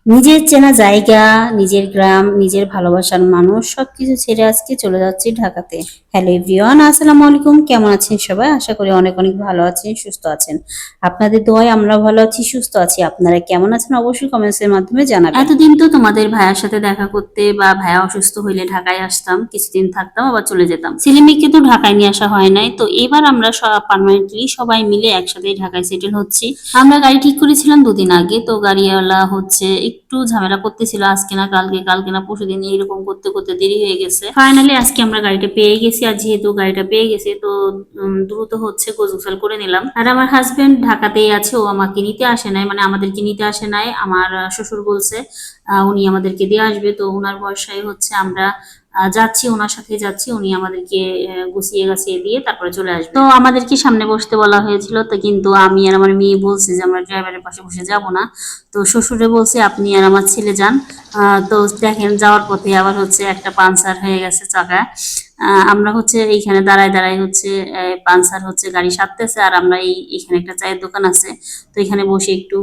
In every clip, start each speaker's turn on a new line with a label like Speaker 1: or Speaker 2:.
Speaker 1: নিজের চেনা জায়গা, নিজের গ্রাম, নিজের ভালোবাসার মানুষ সবকিছু ছেড়ে আজকে চলে যাচ্ছি ঢাকাতে। হ্যালো এভরিওয়ান, আসসালামু আলাইকুম। কেমন আছেন সবাই? আশা করি অনেক অনেক ভালো আছেন, সুস্থ আছেন। আপনাদের দোয়ায় আমরা ভালো আছি, সুস্থ আছি। আপনারা কেমন আছেন অবশ্যই কমেন্টস এর মাধ্যমে জানাবেন। এতদিন তো তোমাদের ভাইয়ার সাথে দেখা করতে বা ভাইয়া অসুস্থ হইলে ঢাকায় আসতাম, কিছুদিন থাকতাম আবার চলে যেতাম। ছেলেমেয়েকে তো ঢাকায় নিয়ে আসা হয় নাই, তো এবার আমরা সব পার্মানেন্টলি সবাই মিলে একসাথে ঢাকায় সেটেল হচ্ছি। আমরা গাড়ি ঠিক করেছিলাম দুদিন আগে, তো গাড়িওয়ালা একটু ঝামেলা করতেছিল, আজকে না কালকে, কালকে না পরশুদিন, এইরকম করতে করতে দেরি হয়ে গেছে। ফাইনালি আজকে আমরা গাড়িটা পেয়ে গেছি, আর যেহেতু গাড়িটা পেয়ে গেছি তো দ্রুত গোছগাছাল করে নিলাম। আর আমার হাজবেন্ড ঢাকাতেই আছে, ও আমাকে নিতে আসে নাই, মানে আমাদেরকে নিতে আসে নাই। আমার শ্বশুর বলছে উনি আমাদেরকে দিয়ে আসবে, তো ওনার ভরসায় আমরা যাচ্ছি, ওনার সাথে যাচ্ছি। উনি আমাদেরকে গুছিয়ে গাছিয়ে দিয়ে তারপরে চলে আসবে। তো আমাদেরকে সামনে বসতে বলা হয়েছিল, তো কিন্তু আমি আর আমার মেয়ে বলছি যে আমরা ড্রাইভারের পাশে বসে যাব না। তো শ্বশুরে বলছে আপনি আর আমার ছেলে যান। তো দেখেন যাওয়ার পথে আবার একটা পাঞ্চার হয়ে গেছে চাকা। আমরা এইখানে দাঁড়ায় দাঁড়ায় পাঞ্চার গাড়ি সারতেছে, আর আমরা এইখানে একটা চায়ের দোকান আছে, তো এখানে বসে একটু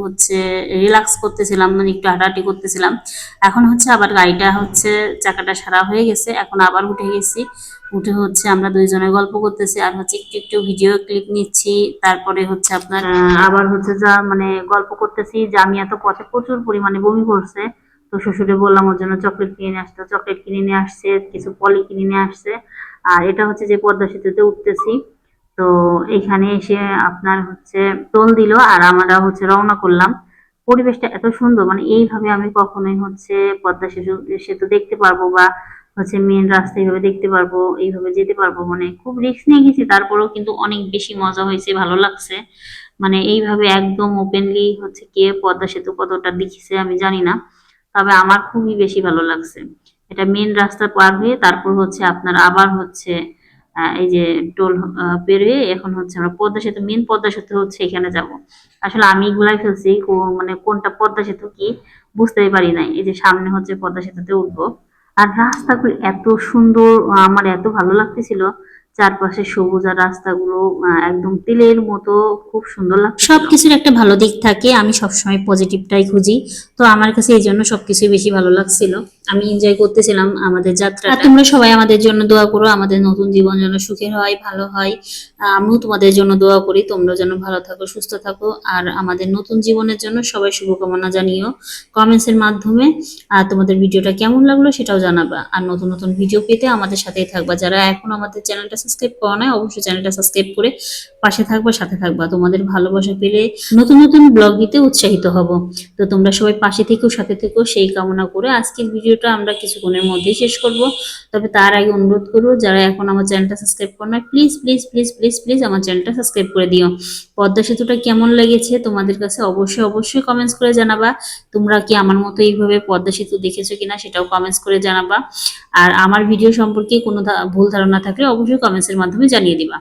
Speaker 1: রিল্যাক্স করতেছিলাম, মানে একটু হাঁটাহাঁটি করতেছিলাম। এখন আবার গাড়িটা চাকাটা সারা হয়ে গেছে, এখন আবার উঠে গেছি। উঠে আমরা দুইজনে গল্প করতেছি, আর একটু একটু ভিডিও ক্লিপ নিচ্ছি। তারপরে আপনার আবার যা মানে গল্প করতেছি যে আমি এত পথে প্রচুর পরিমাণে বমি করছে। তো শ্বশুরে বললাম ওর জন্য চকলেট কিনে নিয়ে আসতে, চকলেট কিনে নিয়ে আসছে, কিছু পলি কিনে নিয়ে আসছে। আর এটা যে পদ্মা সেতুতে উঠতেছি, তো এখানে এসে আপনার টোল দিল, আর আমরা রওনা করলাম। পরিবেশটা এত সুন্দর, মানে এইভাবে আমি কখনোই পদ্মা সেতু সেতু দেখতে পারবো, বা মেন রাস্তা এইভাবে দেখতে পারবো, এইভাবে যেতে পারবো, মানে খুব রিস্ক নিয়ে গেছি, তারপরেও কিন্তু অনেক বেশি মজা হয়েছে, ভালো লাগছে। মানে এইভাবে একদম ওপেনলি কে পদ্মা সেতু কতটা দেখিছে আমি জানি না, তবে আমার খুবই বেশি ভালো লাগছে। এটা মেন রাস্তা পার হয়ে তারপর আপনার আবার এই যে টোল পেরিয়ে এখন আমরা পদ্মা সেতু, মেন পদ্মা সেতু এখানে যাব। আসলে আমি এগুলাই ফেলছি, মানে কোনটা পদ্মা সেতু কি বুঝতেই পারি নাই। এই যে সামনে পদ্মা সেতুতে উঠবো। আর রাস্তাগুলো এত সুন্দর, আমার এত ভালো লাগতেছিল। চারপাশে সবুজ, আর রাস্তাগুলো একদম তিলের মতো, খুব সুন্দর লাগছে। সবকিছুর একটা ভালো দিক থাকে, আমি সবসময় পজিটিভটাই খুঁজি। তো আমার কাছে এই জন্য সবকিছু বেশি ভালো লাগছিল, আমি এনজয় করতেছিলাম আমাদের যাত্রা। তোমরা সবাই আমাদের জন্য দোয়া করো, আমাদের নতুন জীবন যেন সুখের হয়, ভালো হয়। আমিও তোমাদের জন্য দোয়া করি, তোমরা যেন ভালো থাকো, সুস্থ থাকো। আর আমাদের নতুন জীবনের জন্য সবাই শুভকামনা জানিও কমেন্টস এর মাধ্যমে। আর তোমাদের ভিডিওটা কেমন লাগলো সেটাও জানাবা, আর নতুন নতুন ভিডিও পেতে আমাদের সাথেই থাকবা। যারা এখন আমাদের চ্যানেলটা সাবস্ক্রাইব করা নাই, অবশ্যই চ্যানেলটা সাবস্ক্রাইব করে পাশে থাকবা, সাথে থাকবা। তোমাদের ভালোবাসা পেলে নতুন নতুন ব্লগ দিতে উৎসাহিত হব। তো তোমরা সবাই পাশে থেকো, সাথে থেকো, সেই কামনা করে আজকের ভিডিওটা আমরা কিছুক্ষণের মধ্যেই শেষ করব। তবে তার আগে অনুরোধ করবো, যারা এখন আমার চ্যানেলটা সাবস্ক্রাইব করো না, please please please please please আমার চ্যানেলটা সাবস্ক্রাইব করে দিও। পদ্মা সেতুটা কেমন লেগেছে তোমাদের কাছে অবশ্যই অবশ্যই কমেন্টস করে জানাবা। তোমরা কি আমার মতো এইভাবে পদ্মা সেতু দেখেছো কিনা সেটাও কমেন্টস করে জানাবা। আর আমার ভিডিও সম্পর্কে কোনো ভুল ধারণা থাকলে অবশ্যই কমেন্টস এর মাধ্যমে জানিয়ে দিবা।